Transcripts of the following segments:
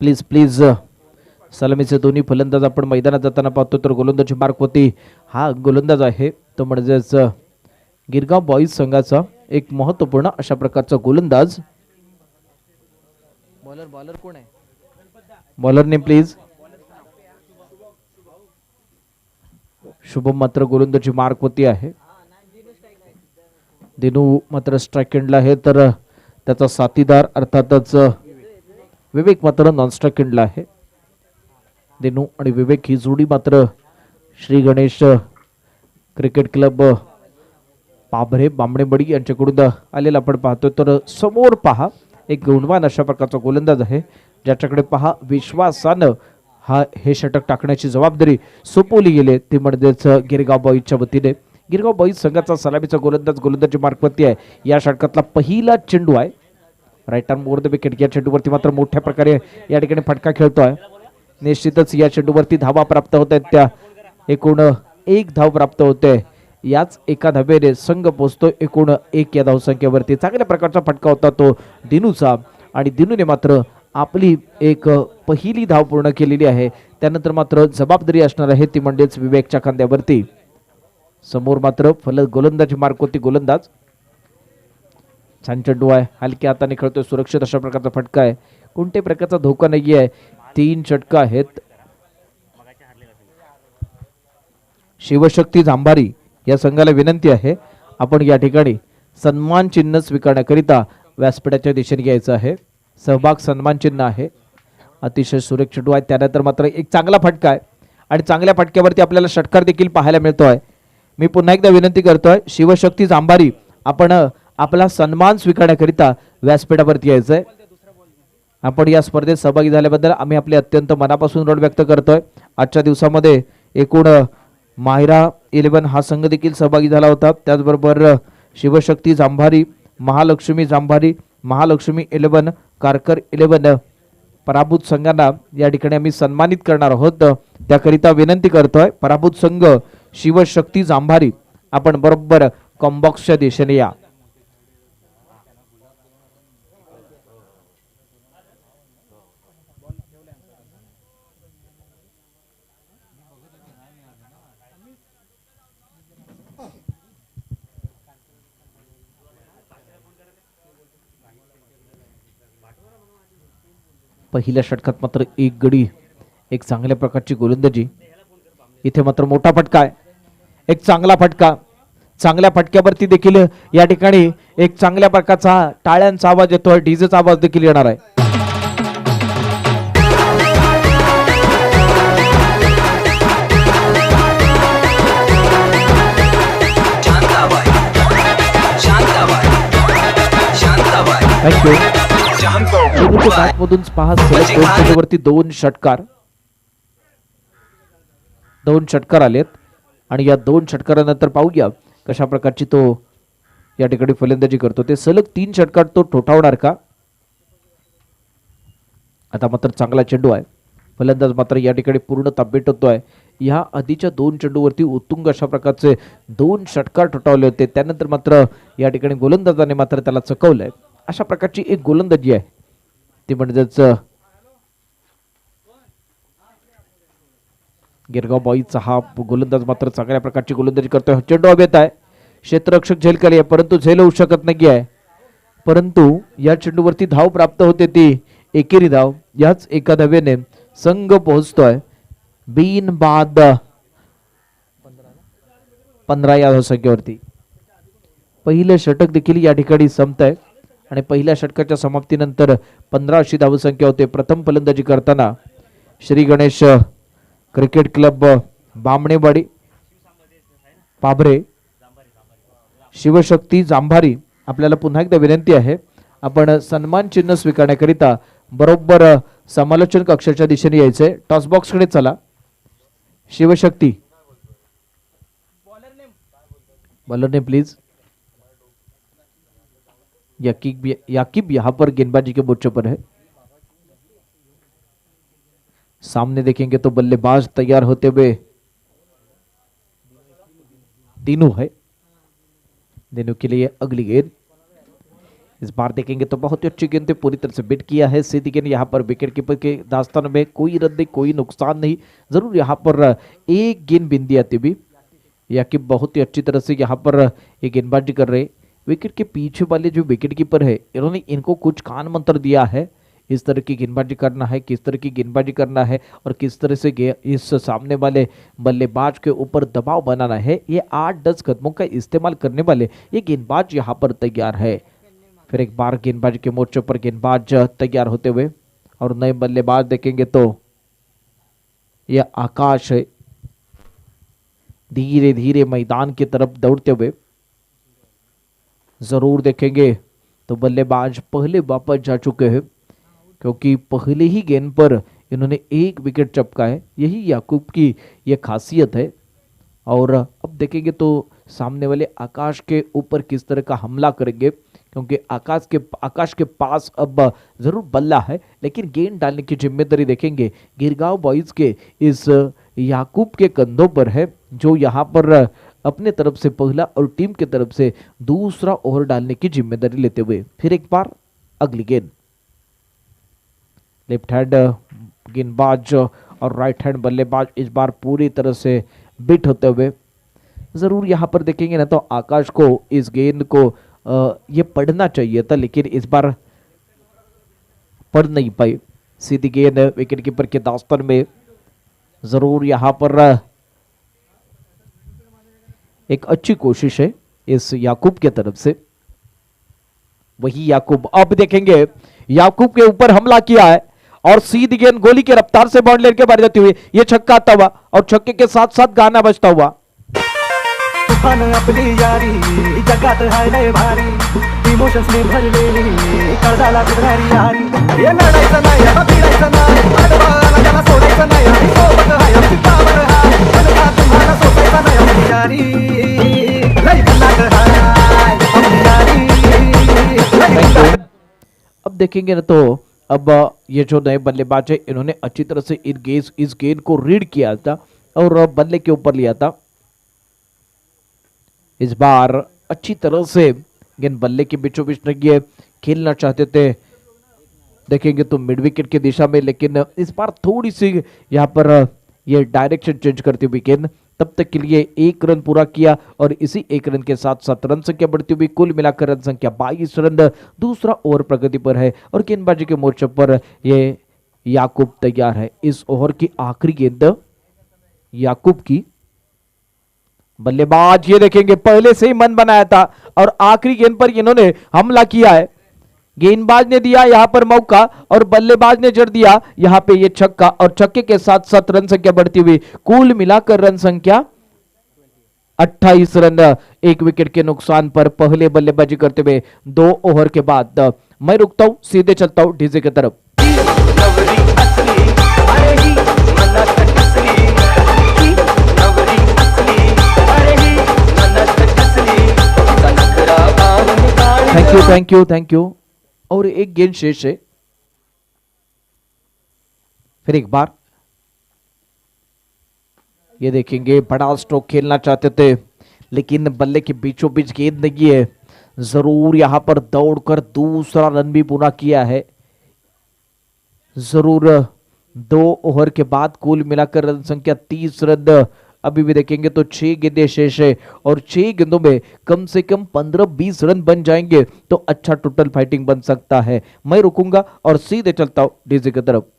Please please सलामीचे दोन्ही फलंदाज आपण मैदानात जाताना पाहतो, तर गोलंदाजी मार्क होती. हा गोलंदाज आहे तो म्हणजेच गिरगाव बॉईज संघाचा एक महत्वपूर्ण अशा प्रकारचा गोलंदाज. बॉलर कोण आहे? Bowler name please. शुभम मात्र गोलंदाजी मार्क होती आहे. दिनू मात्र स्ट्राईक एंडला आहे, तर त्याचा साथीदार अर्थातच विवेक मात्र नॉन स्ट्राईक एंडला आहे. दिनू आणि विवेक ही जोडी मात्र श्री गणेश क्रिकेट क्लब पाभरे बामणेबडी यांच्याकडून आलेला आपण पाहतोय. तर समोर पहा एक गुणवान अशा प्रकारचा गोलंदाज आहे, ज्याच्याकडे पहा विश्वासानं हे षटक टाकण्याची जबाबदारी सोपवली गेली, ती म्हणजेच गिरगाव बॉईजच्या वतीने. गिरगाव बॉईज संघाचा सलामीचा गोलंदाज गोलंदाजी मार्कवरती आहे. या षटकातला पहिला चेंडू आहे, right arm over the wicket. या चेंडूवरती मात्र मोठ्या प्रकारे या ठिकाणी फटका खेळतोय. निश्चितच या चेंडूवरती धावा प्राप्त होत आहेत, त्या एकूण 1 धाव प्राप्त होते. याच एका धावेने संघ पोहोचतो एकूण 1 या धावसंख्येवरती. चांगल्या प्रकारचा फटका होता तो दिनूचा, आणि दिनूने मात्र आपली एक पहिली धाव पूर्ण केलेली आहे. त्यानंतर मात्र जबाबदारी असणार आहे ती म्हणजेच विवेकच्या खांद्यावरती. समोर मात्र गोलंदाजी मार्क होती गोलंदाज. छान चेंडू आहे, हलक्या हाताने खेळतोय, सुरक्षित अशा प्रकारचा फटका आहे, कोणत्याही प्रकारचा धोका नाही आहे. 3 षटकं आहेत. शिवशक्ती जांभारी या संघाला विनंती आहे, आपण या ठिकाणी सन्मान चिन्ह स्वीकारण्याकरिता व्यासपीठाच्या दिशेने यायचं आहे. सहभाग सन्मान चिन्ह आहे. अतिशय सुरेख चेंडू आहे. त्यानंतर मात्र एक चांगला फटका आहे, आणि चांगल्या फटक्यावरती आपल्याला षटकार देखील पाहायला मिळतोय. मी पुन्हा एकदा विनंती करतोय, शिवशक्ती जांभारी आपण आपला सन्मान स्वीकारण्याकरिता व्यासपीठावरती यायचंय. आपण या स्पर्धेत सहभागी झाल्याबद्दल आम्ही आपले अत्यंत मनापासून ऋण व्यक्त करतोय. आजच्या दिवसामध्ये एकूण माहिरा 11 हा संघ देखील सहभागी झाला होता, त्याचबरोबर शिवशक्ती जांभारी, महालक्ष्मी जांभारी, महालक्ष्मी 11, कारकर 11 पराभूत संघांना या ठिकाणी आम्ही सन्मानित करणार आहोत. त्याकरिता विनंती करतोय, पराभूत संघ शिवशक्ती जांभारी आपण बरोबर कॉम्बॉक्सच्या दिशेने या. पहिल्या षटकात मात्र एक गडी, एक चांगल्या प्रकारची गोलंदाजी. इथे मात्र मोठा फटका आहे, एक चांगला फटका. चांगल्या फटक्यावरती देखील या ठिकाणी एक चांगल्या प्रकारचा टाळ्यांचा आवाज येतोय, डीजेचा आवाज देखील येणार आहे. थँक्यू. बॅटमधून पहा वरती 2 षटकार आलेत, आणि या 2 षटकारानंतर पाहूया कशा प्रकारची तो या ठिकाणी फलंदाजी करतो. ते सलग 3 षटकार तो ठोठावणार का? आता मात्र चांगला चेंडू आहे, फलंदाज मात्र या ठिकाणी पूर्ण ताब्यात होतोय. या आधीच्या 2 चेंडूवरती उत्तुंग अशा प्रकारचे 2 षटकार ठोठावले होते, त्यानंतर मात्र या ठिकाणी गोलंदाजाने मात्र त्याला चकवलंय. अशा प्रकारची एक गोलंदाजी आहे, ती म्हणजेच गिरगाव बॉईजचा हा गोलंदाज मात्र चांगल्या प्रकारची गोलंदाजी करतोय. चेंडू हवेत आहे, क्षेत्ररक्षक झेल केली आहे, परंतु झेल होऊ शकत नाही आहे. परंतु या चेंडूवरती धाव प्राप्त होते, ती एकेरी धाव. याच एका धावेने संघ पोहोचतोय बिन बाद 15 या धावसंख्येवरती. पहिले षटक देखील या ठिकाणी संपतंय, आणि पहिल्या षटकाच्या समाप्तीनंतर 15 अशी धावसंख्या होते. प्रथम फलंदाजी करताना श्री गणेश क्रिकेट क्लब बामणेवाडी पाभरे शिवशक्ती जांभारी, आपल्याला पुन्हा एकदा विनंती आहे, आपण सन्मान चिन्ह स्वीकारण्याकरिता बरोबर समालोचन कक्षाच्या दिशेने यायचंय. टॉस बॉक्स कडे चला. शिवशक्ती बॉलर ने प्लीज. याकिब यहाँ पर गेंदबाजी के मोर्चे पर है. सामने देखेंगे तो बल्लेबाज तैयार होते हुए दिनू है. दिनू के लिए अगली गेंद इस बार देखेंगे तो बहुत ही अच्छी गेंद पे पूरी तरह से बिट किया है सीधी गेंद। यहाँ पर विकेट कीपर के दास्तान में कोई रन नहीं, कोई नुकसान नहीं। जरूर यहाँ पर एक गेंद बिंदी आती भी या कि बहुत ही अच्छी तरह से यहाँ पर ये गेंदबाजी कर रहे। विकेट के पीछे वाले जो विकेट कीपर है इन्होंने इनको कुछ कान मंत्र दिया है, इस तरह की गेंदबाजी करना है, किस तरह की गेंदबाजी करना है और किस तरह से इस सामने वाले बल्लेबाज के ऊपर दबाव बनाना है। ये 8-10 कदमों का इस्तेमाल करने वाले ये गेंदबाज यहाँ पर तैयार है। फिर एक बार गेंदबाजी के मोर्चे पर गेंदबाज तैयार होते हुए और नए बल्लेबाज देखेंगे तो यह आकाश है, धीरे धीरे मैदान की तरफ दौड़ते हुए। जरूर देखेंगे तो बल्लेबाज पहले वापस जा चुके हैं क्योंकि पहले ही गेंद पर इन्होंने एक विकेट चपका है। यही याकूब की यह खासियत है। और अब देखेंगे तो सामने वाले आकाश के ऊपर किस तरह का हमला करेंगे क्योंकि आकाश के पास अब जरूर बल्ला है लेकिन गेंद डालने की जिम्मेदारी देखेंगे गिरगांव बॉयज के इस याकूब के कंधों पर है, जो यहाँ पर अपने तरफ से पहला और टीम की तरफ से दूसरा ओवर डालने की जिम्मेदारी लेते हुए। फिर एक बार अगली गेंद, लेफ्ट हैंड गेंदबाज और राइट हैंड बल्लेबाज इस बार पूरी तरह से बिट होते हुए। जरूर यहाँ पर देखेंगे ना तो आकाश को इस गेंद को ये पढ़ना चाहिए था लेकिन इस बार पढ़ नहीं पाई। सीधी गेंद विकेट कीपर के दास्तान में। जरूर यहाँ पर एक अच्छी कोशिश है इस याकूब के तरफ से। वही याकूब, अब देखेंगे याकूब के ऊपर हमला किया है और सीधी गेंद गोली की रफ्तार से बाउंड्री के बाहर जाती हुई ये छक्का आता हुआ और छक्के के साथ साथ गाना बजता हुआ। तूफान आपली यारी जगात हाय लय भारी, इमोशन्स ने भरलेली कर्जाला बिघारी यारी। हे लढायचं नाही आता भिडायचं नाही, आडवाला त्याला सोडायचं नाही, आम्ही सोबत आहे आमची पावर हाय, बनका तुम्हाला सोसायचा नाही आमची यारी लय भन्नाट हाय आमची यारी। अब देखेंगे ना तो अब ये जो नए बल्लेबाज है इन्होंने अच्छी तरह से इस गेंद को रीड किया था और बल्ले के ऊपर लिया था। इस बार अच्छी तरह से गेंद बल्ले के बीचों बीच लगी, खेलना चाहते थे देखेंगे तो मिड विकेट की दिशा में, लेकिन इस बार थोड़ी सी यहाँ पर ये डायरेक्शन चेंज करती हुई गेंद तब तक के लिए 1 रन पूरा किया और इसी 1 रन के साथ 7 रन संख्या बढ़ती हुई कुल मिलाकर रन संख्या 22 रन। दूसरा ओवर प्रगति पर है और गेंदबाजी के मोर्चे पर ये याकूब तैयार है। इस ओवर की आखिरी गेंद याकूब की। बल्लेबाज ये देखेंगे पहले से ही मन बनाया था और आखिरी गेंद पर इन्होंने हमला किया है। गेंदबाज ने दिया यहां पर मौका और बल्लेबाज ने जड़ दिया यहां पे ये छक्का और छक्के के साथ 7 रन संख्या बढ़ती हुई कुल मिलाकर रन संख्या 28 रन। 1 विकेट के नुकसान पर पहले बल्लेबाजी करते हुए 2 ओवर के बाद मैं रुकता हूं, सीधे चलता हूं डीजे की तरफ। Thank you. और एक गेंद शेष है। फिर एक बार ये देखेंगे बड़ा स्ट्रोक खेलना चाहते थे लेकिन बल्ले के बीचों बीच गेंद नहीं है। जरूर यहां पर दौड़कर दूसरा रन भी पूरा किया है। जरूर 2 ओवर के बाद कुल मिलाकर रन संख्या 30 रन। अभी भी देखेंगे तो 6 गेंदें शेष है और 6 गेंदों में कम से कम 15-20 रन बन जाएंगे तो अच्छा टोटल फाइटिंग बन सकता है। मैं रुकूंगा और सीधे चलता हूं डीजे की तरफ।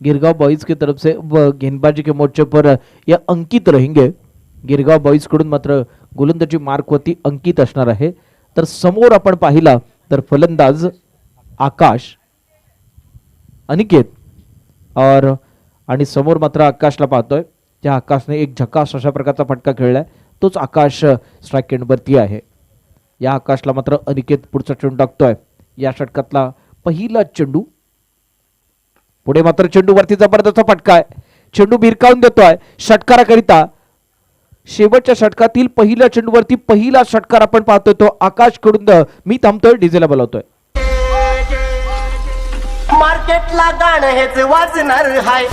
गिरगांव बॉयज की तरफ से गेंदबाजी के मोर्चे पर या अंकित रहेंगे। गिरगांव बॉयज कडून मात्र गोलंदाजी मार्कवरती अंकित असणार आहे। तर समोर आपण पाहिला तर फलंदाज आकाश, अनिकेत और आणि समोर मात्र आकाशला पाहतोय। त्या आकाशने एक झकास अशा प्रकारचा फटका खेळलाय, तोच आकाश स्ट्राइक एंड वरती आहे। या आकाशला मात्र अनिकेत पुढचा चेंडू टाकतोय। या षटकातला पहिला चेंडू. पुढे मात्र चेंडूवरती जबरदस्त फटका आहे. चेंडू भिरकावून देतोय षटकाराकरिता. शेवटच्या षटकातील पहिल्या चेंडूवरती पहिला षटकार आपण पाहतोय तो आकाश कडून. मी थांबतोय, डीजेला बोलावतोय. मार्केटला गाणं हेच वाजणार हाय.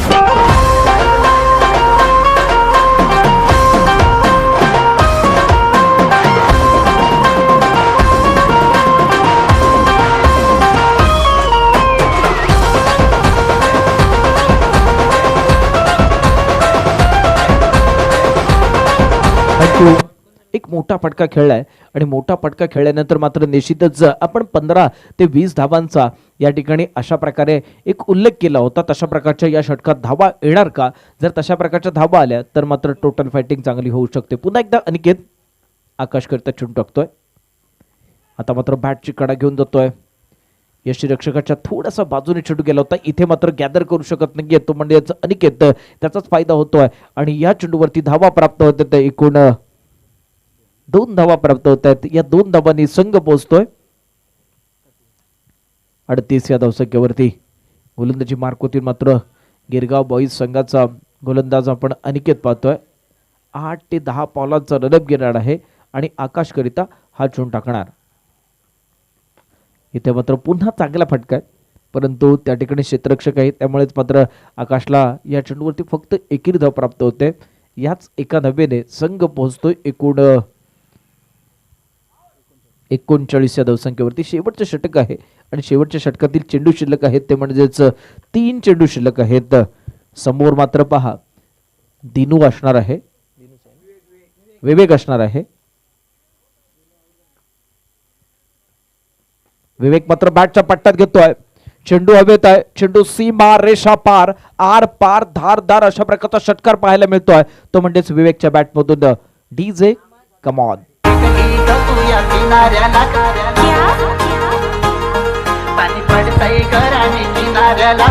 एक मोठा फटका खेळलाय आणि मोठा फटका खेळल्यानंतर मात्र निश्चितच आपण 15 ते 20 धावांचा या ठिकाणी अशा प्रकारे एक उल्लेख केला होता. तशा प्रकारच्या या षटकात धावा येणार का? जर तशा प्रकारच्या धावा आल्या तर मात्र टोटल फायटिंग चांगली होऊ शकते. पुन्हा एकदा अनिकेत आकाश करता चेंडू टाकतोय. आता मात्र बॅटची कडा घेऊन जातोय. यष्टीरक्षकाच्या थोडासा बाजूने चेंडू गेला होता. इथे मात्र गॅदर करू शकत नाहीये तो म्हणजे अनिकेत. त्याचाच फायदा होतोय आणि या चेंडूवरती धावा प्राप्त होत आहेत. एकूण 2 धावा प्राप्त होत आहेत. या 2 धावांनी संघ पोहोचतोय 38 या धावसंख्येवरती. गोलंदाजी मार्कवरती मात्र गिरगाव बॉईज संघाचा गोलंदाज आपण अनिकेत पाहतोय. 8 ते 10 पावलांचा रनअप घेणार आहे आणि आकाश करिता हा चेंडू टाकणार. इथे मात्र पुन्हा चांगला फटका आहे, परंतु त्या ठिकाणी क्षेत्ररक्षक आहे, त्यामुळेच मात्र आकाशला या चेंडूवरती फक्त एकेरी धाव प्राप्त होते. याच एका धावेने संघ पोहोचतोय एकूण 39 या धावसंख्येवरती. शेवटचे षटक आहे आणि शेवटच्या षटकातील चेंडू शिल्लक आहेत ते म्हणजेच 3 चेंडू शिल्लक आहेत. समोर मात्र पहा दिनू असणार आहे, विवेक असणार आहे. विवेक मात्र बॅटच्या पट्ट्यात घेतोय. चेंडू हवेत आहे. चेंडू सीमा रेषा पार आर पार धारदार अशा प्रकारचा षटकार पाहायला मिळतोय तो म्हणजेच विवेकच्या बॅट मधून. DJ come on. पाणी पडतंय घराने किनाऱ्याला.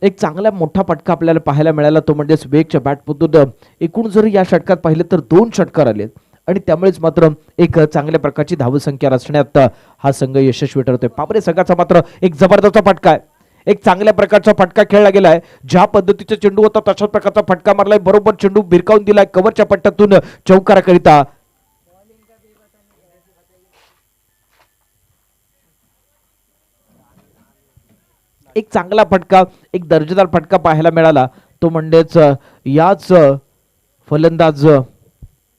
एक चांगला मोठा फटका आपल्याला पाहायला मिळाला तो म्हणजेच विवेकच्या बॅटमधून. एकूण जर या षटकात पाहिलं तर 2 षटकार आले आणि त्यामुळेच मात्र एक चांगल्या प्रकारची धावसंख्या रचण्यात हा संघ यशस्वी ठरतोय. पाबरे संघाचा मात्र एक जबरदस्त फटका आहे. एक चांगल्या प्रकारचा फटका खेळला गेलाय. ज्या पद्धतीचा चेंडू होता तशाच प्रकारचा फटका मारलाय. बरोबर चेंडू भिरकावून दिलाय कव्हरच्या पट्ट्यातून चौकाराकरिता. एक चांगला फटका, एक दर्जेदार फटका पाहायला मिळाला तो म्हणजेच याच फलंदाज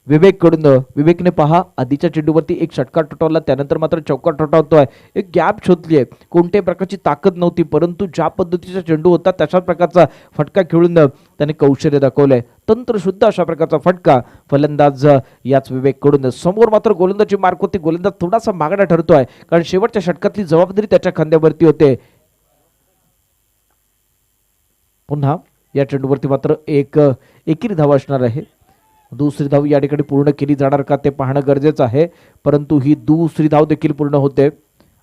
विवेक कडून. विवेकने पहा आधीच्या चेंडूवरती एक षटकार ठोठावला, त्यानंतर मात्र चौकार ठोठावतोय. एक गॅप शोधली आहे, कोणत्याही प्रकारची ताकद नव्हती, परंतु ज्या पद्धतीचा चेंडू होता तशाच प्रकारचा फटका खेळून त्याने कौशल्य दाखवलंय. तंत्रशुद्ध अशा प्रकारचा फटका फलंदाज याच विवेक कडून. समोर मात्र गोलंदाजी मार्क होती. गोलंदाज थोडासा मागणा ठरतोय कारण शेवटच्या षटकातली जबाबदारी त्याच्या खांद्यावरती होते. पुन्हा या चेंडूवरती मात्र एक एकेरी धाव असणार आहे. दुसरी धाव या ठिकाणी पूर्ण केली जाणार का ते पाहणं गरजेचं आहे, परंतु ही दुसरी धाव देखील पूर्ण होते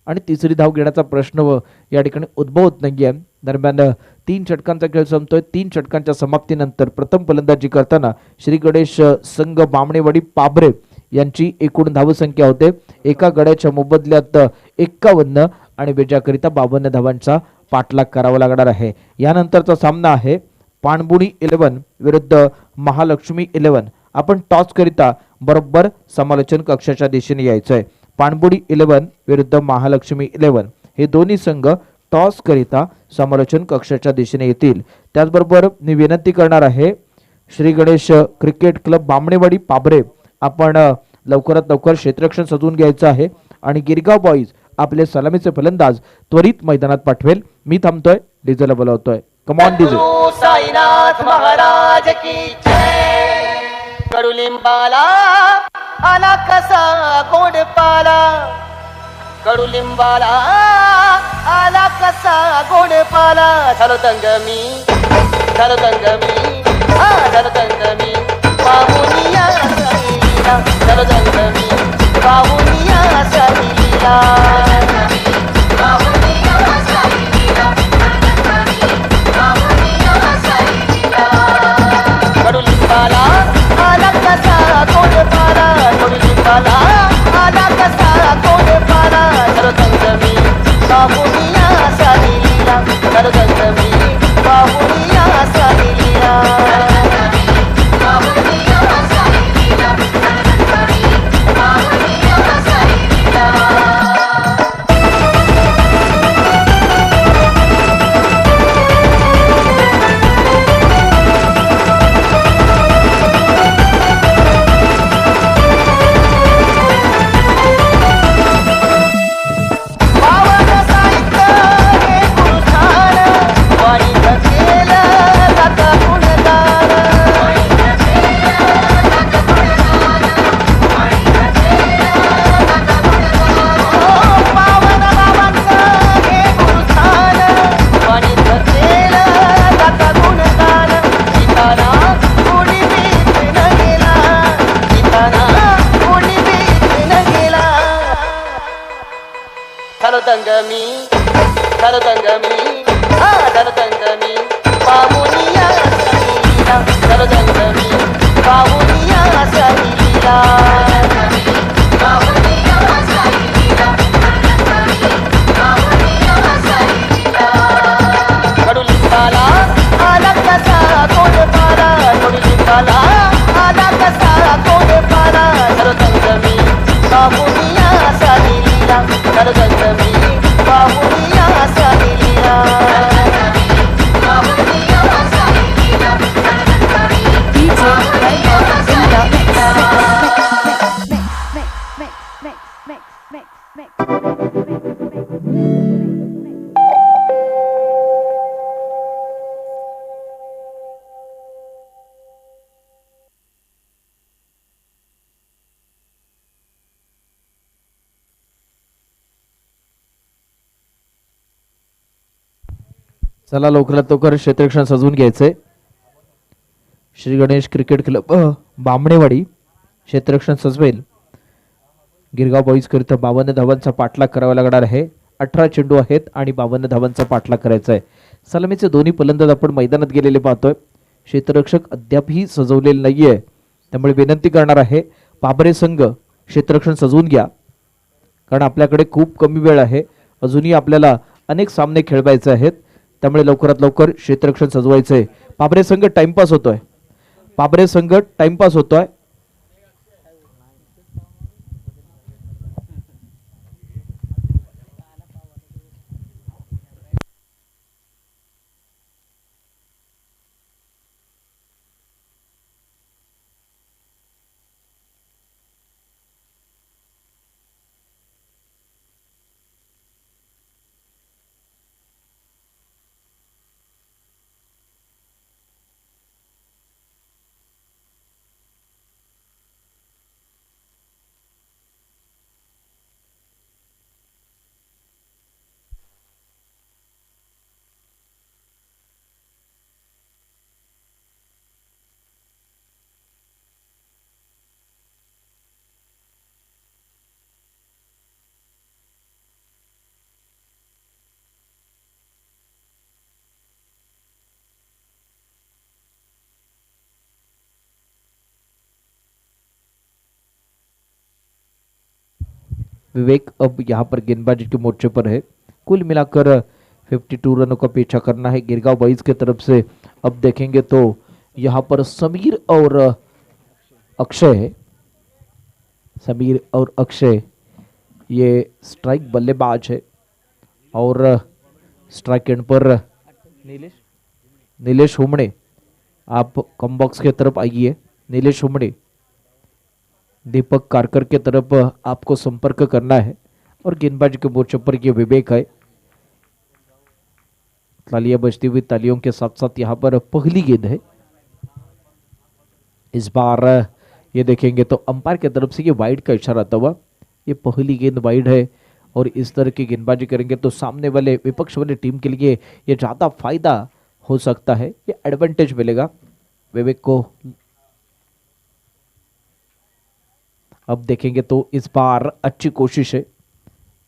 आणि तिसरी धाव घेण्याचा प्रश्न या ठिकाणी उद्भवत नाहीये. दरम्यान 3 षटकांचा खेळ संपतोय. 3 षटकांच्या समाप्तीनंतर प्रथम फलंदाजी करताना श्री गणेश संघ बामणेवाडी पाबरे यांची एकूण धावसंख्या होते. एका गड्याच्या मोबदल्यात 51 आणि बेजाकरिता 52 धावांचा पाठलाग करावा लागणार आहे. यानंतरचा सामना आहे पाणबुडी 11 विरुद्ध महालक्ष्मी 11. आपण टॉस करिता बरोबर समालोचन कक्षाच्या दिशेने यायचंय. पाणबुडी 11 विरुद्ध महालक्ष्मी 11 हे दोन्ही संघ टॉस करिता समालोचन कक्षाच्या दिशेने येतील. त्याचबरोबर मी विनंती करणार आहे श्री गणेश क्रिकेट क्लब बामणेवाडी पाबरे आपण लवकरात लवकर क्षेत्ररक्षण सजवून घ्यायचं आहे आणि गिरगाव बॉईज आपले सलामीचे फलंदाज त्वरित मैदानात पाठवेल. मी थांबतोय, डीजेला बोलावतोय. Come on DJ. Sainath Maharaj की जय. कडुलिंबाला आला कसा गोड पाला. कडुलिंबाला आला कसा गोड पाला. झालो दंग मी, झालो दंग मी, झालो दंग मी पाहुनिया साईलीला. झालो दंग मी पाहुनिया साईलीला. कडुलिंबाला तंगमी झालो तंगमी झालो तंगमी पाहुनिया सैलीला झालो तंगमी पाहुनिया सैलीला कडुलिंबाला आला कसा कोण पाला कडुलिंबाला आला कसा कोण पाला झालो तंगमी पाहुनिया सैलीला झालो तंगमी पाहुनिया सैलीला चला लवकरात लवकर क्षेत्ररक्षण सजवून घ्यायचंय. श्री गणेश क्रिकेट क्लब बामणेवाडी क्षेत्ररक्षण सजवेल. गिरगाव बॉईज करिता 52 धावांचा पाठलाग करावा लागणार आहे. 18 चेंडू आहेत आणि 52 धावांचा पाठलाग करायचा आहे. सलामीचे दोन्ही फलंदाज आपण मैदानात गेलेले पाहतोय. क्षेत्ररक्षक अद्यापही सजवलेले नाहीये, त्यामुळे विनंती करणार आहे बाबरे संघ क्षेत्ररक्षण सजवून घ्या, कारण आपल्याकडे खूप कमी वेळ आहे. अजूनही आपल्याला अनेक सामने खेळवायचे आहेत, त्यामुळे लवकरात लवकर क्षेत्ररक्षण सजवायचंय. बाबरे संघ टाइमपास होतोय. बाबरे संघ टाइमपास होतोय. विवेक अब यहाँ पर गेंदबाजी के मोर्चे पर है. कुल मिलाकर 52 रनों का पीछा करना है गिरगांव बॉयज की तरफ से. अब देखेंगे तो यहाँ पर समीर और अक्षय, समीर और अक्षय ये स्ट्राइक बल्लेबाज है और स्ट्राइक एंड पर नीलेश हुमड़े, आप कम बॉक्स के तरफ आइए. नीलेश हुमड़े, दीपक कारकर के तरफ आपको संपर्क करना है. और गेंदबाजी के मोर्चे पर ये विवेक है. तालियां बजती हुई, तालियों के साथ साथ यहाँ पर पहली गेंद है. इस बार ये देखेंगे तो अंपायर की तरफ से ये वाइड का इशारा आता हुआ. ये पहली गेंद वाइड है और इस तरह की गेंदबाजी करेंगे तो सामने वाले विपक्ष वाले टीम के लिए ये ज़्यादा फायदा हो सकता है, ये एडवांटेज मिलेगा विवेक को. अब देखेंगे तो इस बार अच्छी कोशिश है,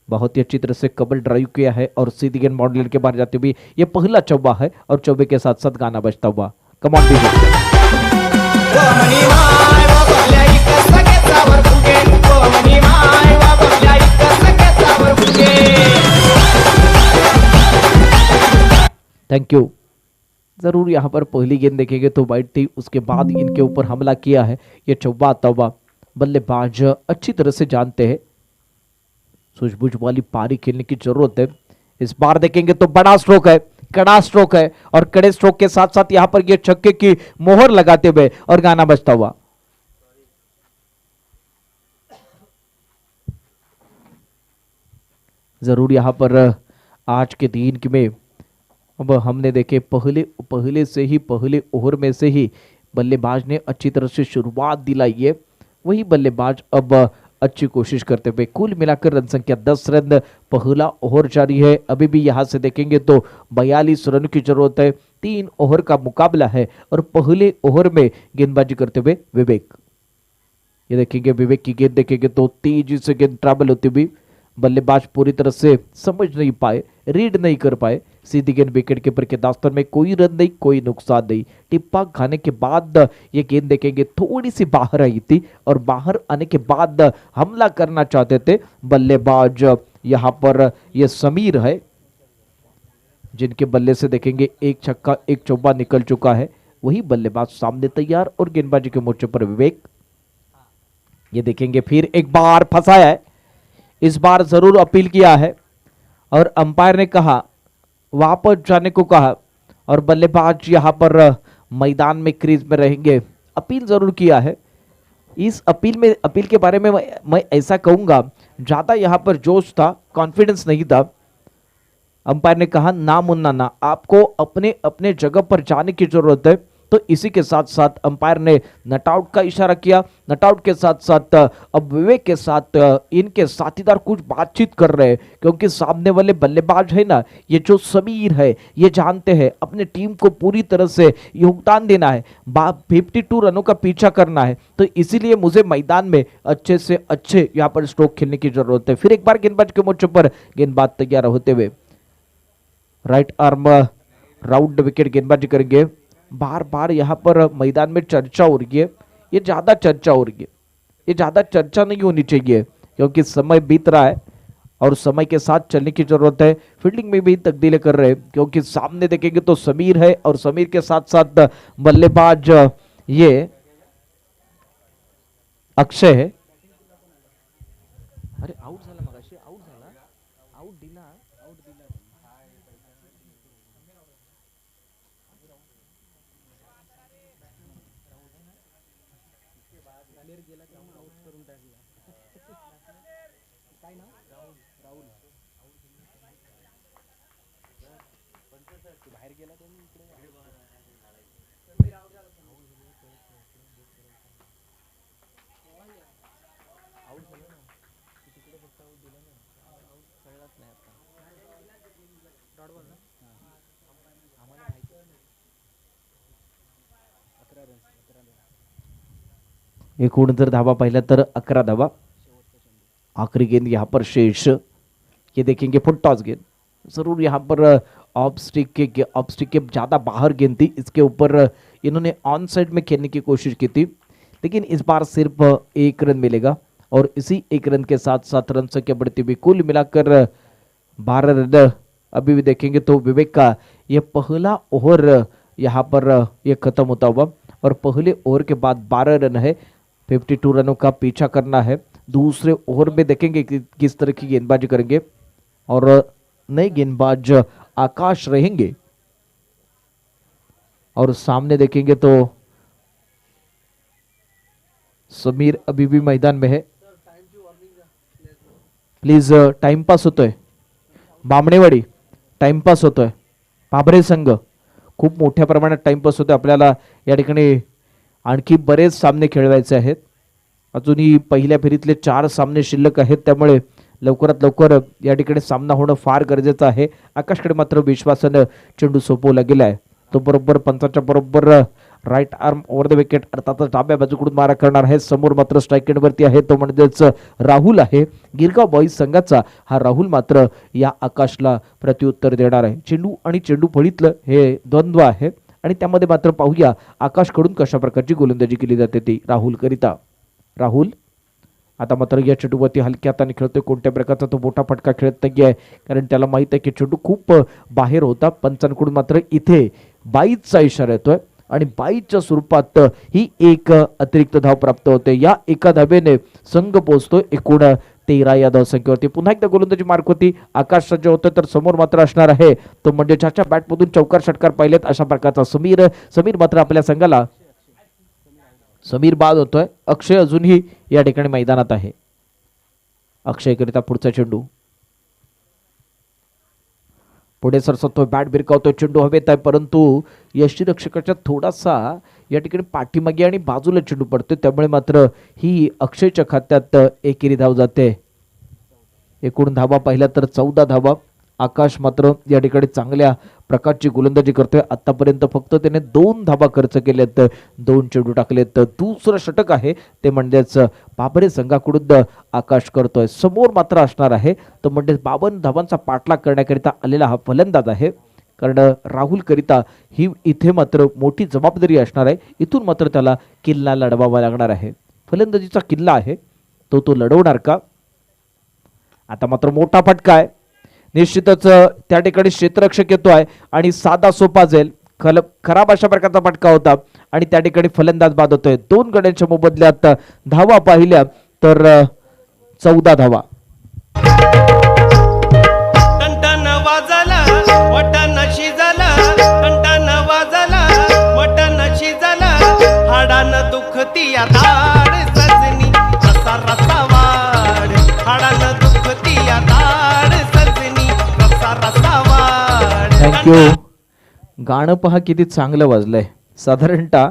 बहुत ही अच्छी तरह से कबल ड्राइव किया है और सीधी गेंद बाउंड्री के बाहर जाते हुए ये पहला चौबा है और चौबे के साथ साथ गाना बजता हुआ. कमाल थैंक यू. जरूर यहाँ पर पहली गेंद देखेंगे तो वाइड थी, उसके बाद इनके ऊपर हमला किया है. ये चौबा तौबा बल्लेबाज अच्छी तरह से जानते हैं सूझबूझ वाली पारी खेलने की जरूरत है. इस बार देखेंगे तो बड़ा स्ट्रोक है, कड़ा स्ट्रोक है और कड़े स्ट्रोक के साथ साथ यहां पर ये छक्के की मोहर लगाते हुए और गाना बजता हुआ. जरूर यहां पर आज के दिन में अब हमने देखे पहले से ही पहले ओवर में से ही बल्लेबाज ने अच्छी तरह से शुरुआत दिलाई है. वही बल्लेबाज अब अच्छी कोशिश करते हुए कुल मिलाकर रन संख्या 10 रन, पहला ओवर जारी है. अभी भी यहां से देखेंगे तो 42 रन की जरूरत है. 3 ओवर का मुकाबला है और पहले ओवर में गेंदबाजी करते हुए विवेक. ये देखेंगे विवेक की गेंद देखेंगे तो तेजी से गेंद ट्रैवल होती हुई बल्लेबाज पूरी तरह से समझ नहीं पाए, रीड नहीं कर पाए। सीधी गेंद विकेट कीपर के दास्तान में, कोई रन नहीं, कोई नुकसान नहीं। टिप्पा खाने के बाद ये गेंद देखेंगे थोड़ी सी बाहर आई थी और बाहर आने के बाद हमला करना चाहते थे बल्लेबाज यहाँ पर ये समीर है, जिनके बल्ले से देखेंगे एक छक्का एक चौका निकल चुका है। वही बल्लेबाज सामने तैयार और गेंदबाजी के मोर्चे पर विवेक। ये देखेंगे फिर एक बार फंसाया है, इस बार जरूर अपील किया है और अंपायर ने कहा वापस जाने को कहा और बल्लेबाज यहां पर मैदान में क्रीज में रहेंगे। अपील जरूर किया है। इस अपील के बारे में मैं ऐसा कहूंगा, ज्यादा यहां पर जोश था, कॉन्फिडेंस नहीं था। अंपायर ने कहा ना मुन्ना ना, आपको अपने अपने जगह पर जाने की जरूरत है। तो इसी के साथ साथ अंपायर ने नटआउट का इशारा किया। नटआउट के साथ साथ अब विवेक के साथ इनके साथीदार कुछ बातचीत कर रहे हैं, क्योंकि सामने वाले बल्लेबाज है ना, ये जो समीर है, ये जानते हैं अपने टीम को पूरी तरह से योगदान देना है, 52 रनों का पीछा करना है। तो इसीलिए मुझे मैदान में अच्छे से अच्छे यहाँ पर स्ट्रोक खेलने की जरूरत है। फिर एक बार गेंदबाज के मोर्चे पर गेंदबाज तैयार होते हुए राइट आर्म राउंड विकेट गेंदबाजी करेंगे। बार बार यहाँ पर मैदान में चर्चा हो रही है, ये ज्यादा चर्चा हो रही है, ये ज्यादा चर्चा नहीं होनी चाहिए, क्योंकि समय बीत रहा है और समय के साथ चलने की जरूरत है। फील्डिंग में भी तब्दीली कर रहे हैं, क्योंकि सामने देखेंगे तो समीर है और समीर के साथ साथ बल्लेबाज ये अक्षय है। अरे आउट झाला मगाशी, आउट झाला, आउट दिला, आउट दिला। एकूण जर धावा पाहिला तर 11 धावा। आखिरी गेंद यहाँ पर शेष, ये देखेंगे फुल टॉस गेंद, जरूर यहाँ पर ऑफ स्टिक के ज़्यादा बाहर गेंद थी, इसके ऊपर इन्होंने ऑन साइड में खेलने की कोशिश की थी, लेकिन इस बार सिर्फ 1 रन मिलेगा और इसी 1 रन के साथ साथ रन संख्या बढ़ती हुई कुल मिलाकर 12 रन। अभी भी देखेंगे तो विवेक का ये पहला ओवर यहाँ पर ये खत्म होता हुआ और पहले ओवर के बाद 12 रन है, 52 रनों का पीछा करना है। दूसरे ओवर में देखेंगे कि किस तरह की गेंदबाजी करेंगे और नए गेंदबाज आकाश रहेंगे और सामने देखेंगे तो समीर अभी भी मैदान में है। प्लीज टाइम पास होतोय, बामणेवाडी टाइमपास होतोय, पाभरे संघ खूप मोठ्या प्रमाणात टाइमपास होतोय। आपल्याला या ठिकाणी आणखी बरेच सामने खेळवायचे आहेत, अजूनही पहिल्या फेरीतले 4 सामने शिल्लक आहेत, त्यामुळे लवकरात लवकर या ठिकाणी सामना होणं फार गरजेचं आहे। आकाशकडे मात्र विश्वासानं चेंडू सोपवला गेलाय, तो बरोबर पंचाच्या बरोबर right arm over the wicket अर्थातच डाव्या बाजूकडून मारा करणार आहे। समोर मात्र स्ट्राईक एंडवरती आहे तो म्हणजेच राहुल आहे, गिरगाव बॉईज संघाचा हा राहुल मात्र या आकाशला प्रत्युत्तर देणार आहे। चेंडू आणि चेंडू फळीतलं हे द्वंद्व आहे आणि त्यामध्ये मात्र पाहूया आकाशकडून कशा प्रकारची गोलंदाजी केली जाते ती राहुल करिता। राहुल आता मात्र या चेंडूवरती हलक्या हाताने खेळतोय, कोणत्या प्रकारचा तो मोठा फटका खेळत नाही आहे, कारण त्याला माहित आहे की चेंडू खूप बाहेर होता। पंचांकडून मात्र इथे 22चा इशारा येतोय आणि 22च्या स्वरूपात ही एक अतिरिक्त धाव प्राप्त होते। या एका धावेने संघ पोहोचतोय एकूण 13 या धावसंख्येवरती। पुन्हा एकदा गोलंदाजी मार्क होती, आकाश सज्ज होतं तर समोर मात्र असणार आहे तो म्हणजे ज्याच्या बॅटमधून चौकार षटकार पाहिलेत अशा प्रकारचा समीर मात्र आपल्या संघाला समीर बाद होतोय। अक्षय अजूनही या ठिकाणी मैदानात आहे। अक्षय करिता पुढचा चेंडू पुढे सरसतोय, बॅट बिरकावतोय, चेंडू हवेत आहे परंतु यष्टीरक्षकाच्या थोडासा या ठिकाणी पाठीमागे आणि बाजूला चेंडू पडतोय, त्यामुळे मात्र ही अक्षयच्या खात्यात एकेरी धाव जाते। एकूण धावा पाहिल्या तर 14 धावा आकाश मात्र या ठिकाणी चांगल्या प्रकारची गोलंदाजी करतोय. आतापर्यंत फक्त त्याने 2 धाबा खर्च केलेत, 2 चेंडू टाकलेत. दुसरं षटक आहे ते म्हणजेच बाबरे संघाकडून आकाश करतोय. समोर मात्र असणार आहे तो म्हणजे 52 धावांचा पाठलाग करण्याकरिता आलेला हा फलंदाज आहे. कारण राहुल करिता ही इथे मात्र मोठी जबाबदारी असणार आहे. इथून मात्र त्याला किल्ला लढवावा लागणार आहे. फलंदाजीचा किल्ला आहे तो लढवणार का? आता मात्र मोठा फटका आहे. निश्चितच त्या ठिकाणी क्षेत्ररक्षक येतोय आणि साधा सोपा जाईल. खराब अशा प्रकारचा फटका होता आणि त्या ठिकाणी फलंदाज बाद होतोय. 2 गड्यांच्या मोबदल्यात धावा पाहिल्या तर 14 धावा. टन वाजला वटन शिजला, टन वाजला वटन शिजला, हाडान दुखती दाड सजनी रसा रसा वाढ, हाडान दुखती दाड सजनी रसा रसा वाढ. थँक्यू. गाणं पहा किती चांगलं वाजलंय. साधारणतः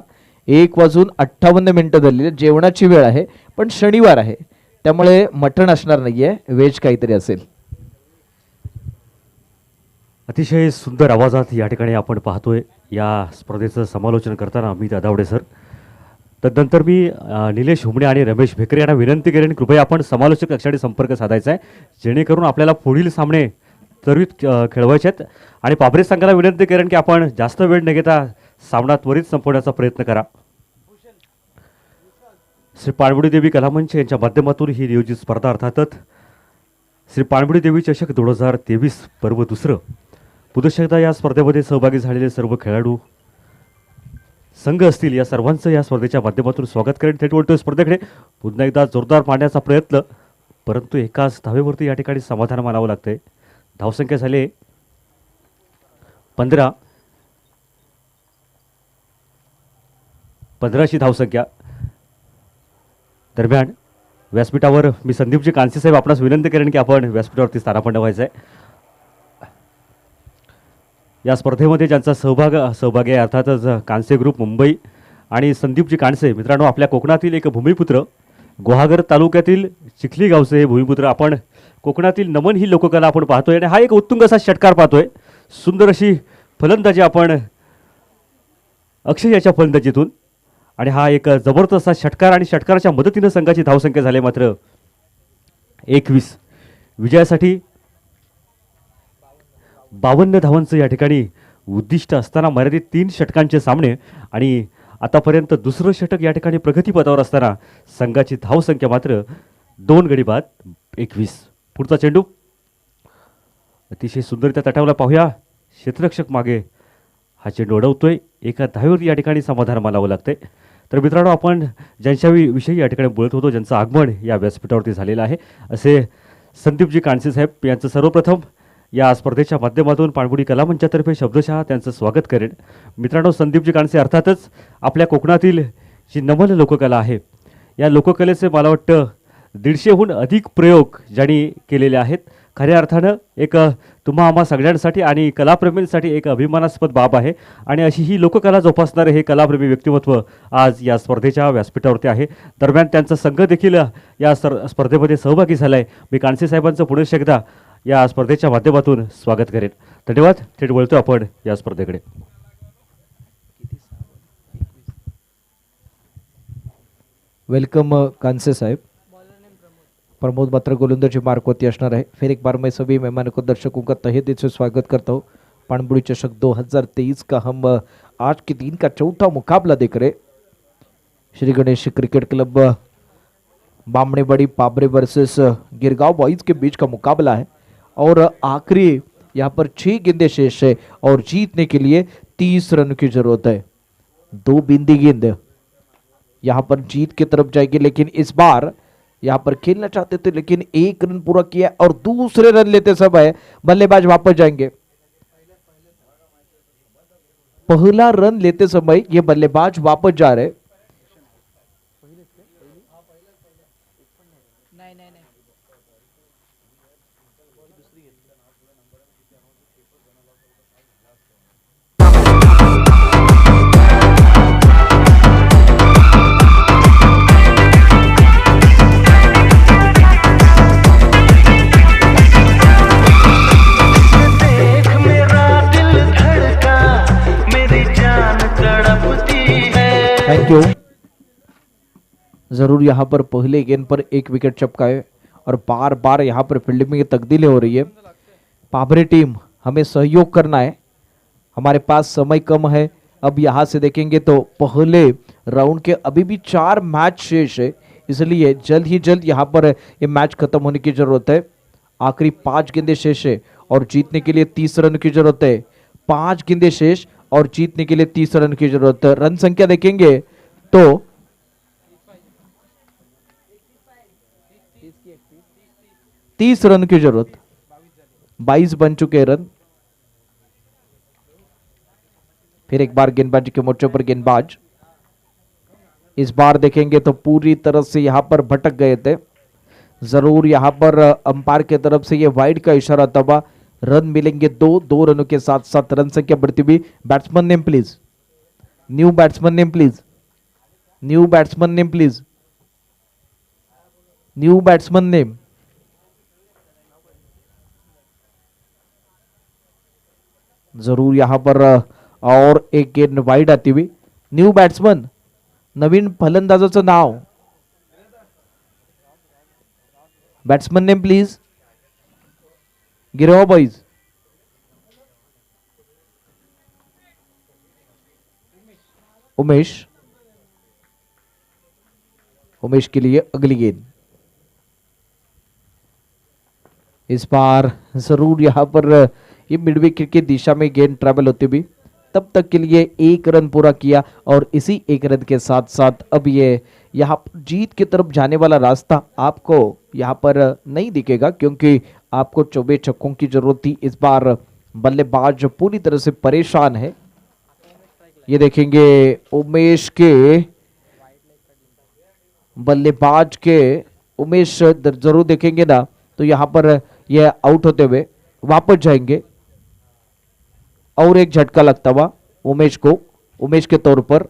1:58 झालेली जेवणाची वेळ आहे, पण शनिवार आहे त्यामुळे मटण असणार नाहीये, व्हेज काहीतरी असेल. अतिशय सुंदर आवाजात या ठिकाणी आपण पाहतोय या स्पर्धेचं समालोचन करताना अमित अदावडे सर. तदनंतर मी निलेश हुमणे आणि रमेश भेकरे यांना विनंती करेन कृपया आपण समालोचक कक्षाने संपर्क साधायचा आहे, जेणेकरून आपल्याला पुढील सामने त्वरित खेळवायचे आहेत. आणि पाबरे संघाला विनंती करेन की आपण जास्त वेळ न घेता सामना त्वरित संपवण्याचा प्रयत्न करा. श्री पाणबुडी देवी कलामंच यांच्या माध्यमातून ही नियोजित स्पर्धा अर्थातच श्री पाणबुडी देवी चषक 2023 पर्व 2. पुन्हा एकदा या स्पर्धेमध्ये सहभागी झालेले सर्व खेळाडू संघ असतील या सर्वांचं या स्पर्धेच्या माध्यमातून स्वागत करेन. थेट वळतोय स्पर्धेकडे. पुन्हा एकदा जोरदार मारण्याचा प्रयत्न, परंतु एकाच धावेवरती या ठिकाणी समाधान मानावं लागतंय. धावसंख्या झाली 15. 15ची धावसंख्या. दरम्यान व्यासपीठावर मी संदीपजी कांसे साहेब आपणास विनंती करेन की आपण व्यासपीठावरती स्थानापन्न व्हायचं आहे. या स्पर्धेमध्ये ज्यांचा सहभाग आहे अर्थातच कांसे ग्रुप मुंबई आणि संदीपजी कांसे. मित्रांनो, आपल्या कोकणातील एक भूमिपुत्र, गुहागर तालुक्यातील चिखली गावचे हे भूमिपुत्र. आपण कोकणातील नमन ही लोककला आपण पाहतोय आणि हा एक उत्तुंग असा षटकार पाहतोय. सुंदर अशी फलंदाजी आपण अक्षय याच्या फलंदाजीतून, आणि हा एक जबरदस्त असा षटकार आणि षटकाराच्या मदतीनं संघाची धावसंख्या झाली मात्र 21. विजयासाठी 52 धावांचं या ठिकाणी उद्दिष्ट असताना मर्यादित 3 षटकांचे सामने आणि आतापर्यंत दुसरं षटक या ठिकाणी प्रगतीपथावर असताना संघाची धावसंख्या मात्र 2 गडी बाद 21. पुढचा चेंडू अतिशय सुंदररित्या तटावला पाहूया. क्षेत्ररक्षक मागे हा चेंडू अडवतोय. एका धावेवर या ठिकाणी समाधान मानावं लागतंय. तर मित्रांनो, आपण ज्यांच्याविषयी या ठिकाणी बोलत होतो, ज्यांचं आगमन या व्यासपीठावरती झालेलं आहे, असे संदीपजी कांसे साहेब यांचं सर्वप्रथम या स्पर्धेच्या माध्यमातून पाणबुडी कलामंचातर्फे शब्दशः त्यांचं स्वागत करेन. मित्रांनो, संदीपजी कांसे अर्थातच आपल्या कोकणातील जी नमन लोककला आहे, या लोककलेचे मला वाटतं 150हून अधिक प्रयोग ज्यांनी केलेले आहेत. खऱ्या अर्थानं एक तुम्हा आम्हा सगळ्यांसाठी आणि कलाप्रेमींसाठी एक अभिमानास्पद बाब आहे आणि अशी ही लोककला जोपासणारे हे कलाप्रेमी व्यक्तिमत्व आज या स्पर्धेच्या व्यासपीठावरती आहे. दरम्यान त्यांचा संघ देखील या स्पर्धेमध्ये सहभागी झाला आहे. मी कांसे साहेबांचं पुढे एकदा या स्पर्धेच्या माध्यमातून स्वागत करेन. धन्यवाद. थेट वळतो आपण या स्पर्धेकडे. वेलकम कांसे साहेब. प्रमोद मात्र गोलंदाजी मार्कवरती असणार आहे. फिर एक बार मैं सभी मेहमानों को दर्शकों का तहे दिल से स्वागत करता हूँ. पाणबुड़ी चषक 2023 का हम आज के दिन का चौथा मुकाबला देख रहे. Shri Ganesh cricket club Bamnewadi Pabre versus Girgaon boys के बीच का मुकाबला है और आखिरी यहाँ पर 6 गेंदें शेष है और जीतने के लिए 30 रन की जरूरत है. 2 बिंदी गेंद यहाँ पर जीत की तरफ जाएगी, लेकिन इस बार यहाँ पर खेलना चाहते थे लेकिन 1 रन पूरा किया और दूसरे रन लेते समय बल्लेबाज वापस जाएंगे. पहला रन लेते समय ये बल्लेबाज वापस जा रहे. जरूर यहाँ पर पहले गेंद पर एक विकेट चपकाए और बार बार यहाँ पर फील्डिंग में तब्दीली हो रही है। पाबरे टीम हमें सहयोग करना है, हमारे पास समय कम है। अब यहाँ से देखेंगे तो पहले राउंड के अभी भी 4 मैच शेष है, इसलिए जल्द ही जल्द यहाँ पर ये मैच खत्म होने की जरूरत है। आखिरी 5 गेंदें शेष है और जीतने के लिए 30 रन की जरूरत है। 5 गेंदें शेष और जीतने के लिए 30 रन की जरूरत है। रन संख्या देखेंगे तो 30 रन की जरूरत, 22 बन चुके रन। फिर एक बार गेंदबाजी के मोर्चे पर गेंदबाज, इस बार देखेंगे तो पूरी तरह से यहां पर भटक गए थे। जरूर यहां पर अंपायर की तरफ से ये वाइड का इशारा था। रन मिलेंगे 2 रनों के साथ साथ रन संख्या बढ़ती हुई। Batsman name please, new batsman name please, new batsman name please, new batsman name. जरूर यहां पर और एक गेंद वाइड आती हुई। न्यू बैट्समन, नवीन फलंदाजाचं नाव, batsman name please, Girwa boys. Umesh, Umesh के लिए अगली गेंद। इस बार जरूर यहां पर ये मिड विकेट की दिशा में गेंद ट्रैवल होती हुई। तब तक के लिए 1 रन पूरा किया और इसी 1 रन के साथ साथ अब ये यहाँ जीत की तरफ जाने वाला रास्ता आपको यहाँ पर नहीं दिखेगा, क्योंकि आपको 24 छक्कों की जरूरत थी। इस बार बल्लेबाज पूरी तरह से परेशान है। ये देखेंगे उमेश के, बल्लेबाज के उमेश जरूर देखेंगे ना तो यहाँ पर ये आउट होते हुए वापस जाएंगे और एक झटका लगता हुआ उमेश को, उमेश के तौर पर।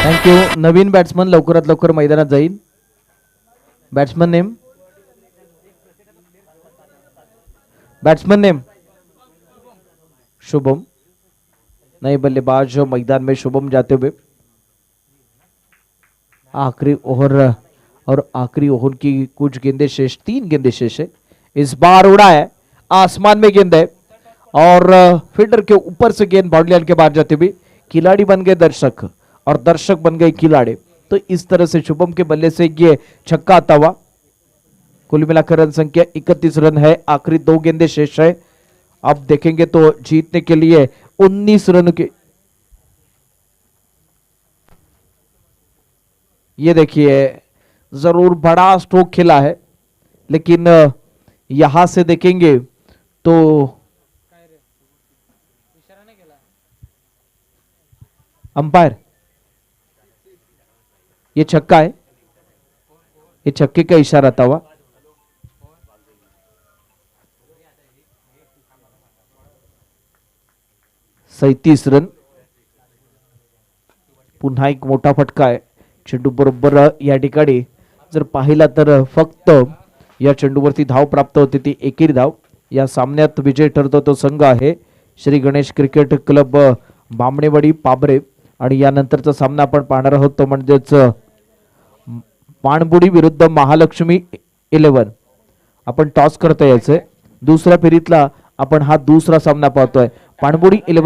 थँक्यू। नवीन बॅट्समन लवकरात लवकर मैदानात जाईल। Batsman name, batsman name Shubham. नए बल्लेबाज मैदान में शुभम जाते हुए। आखिरी ओवर और आखिरी ओवर की कुछ गेंदें शेष, 3 गेंदें शेष है। इस बार उड़ा है, आसमान में गेंद है और फील्डर के ऊपर से गेंद बाउंड्री लाइन के बाहर जाते हुए। खिलाड़ी बन गए दर्शक और दर्शक बन गए खिलाड़ी। तो इस तरह से शुभम के बल्ले से ये छक्का आता हुआ। कुल मिलाकर रन संख्या 31 रन है। आखिरी 2 गेंदें शेष है। अब देखेंगे तो जीतने के लिए 19 रन के, ये देखिए जरूर बड़ा स्ट्रोक खेला है, लेकिन यहां से देखेंगे तो अंपायर, ये छक्का है, ये छक्के का इशारा था हुआ। सैतीस रन। पुन्हा एक मोठा फटका आहे चेंडू बरोबर। या ठिकाणी जर पाहिला तर फक्त या चेंडूवरती धाव प्राप्त होते ती एकेरी धाव। या सामन्यात विजय ठरतो तो संघ आहे श्री गणेश क्रिकेट क्लब बामणेवाडी पाबरे। आणि यानंतरचा सामना आपण पाहणार आहोत तो म्हणजेच पाणबुडी विरुद्ध महालक्ष्मी 11। आपण टॉस करता यायचे दुसऱ्या फेरीतला आपण हा दुसरा सामना पाहतोय। पाणबुडी 11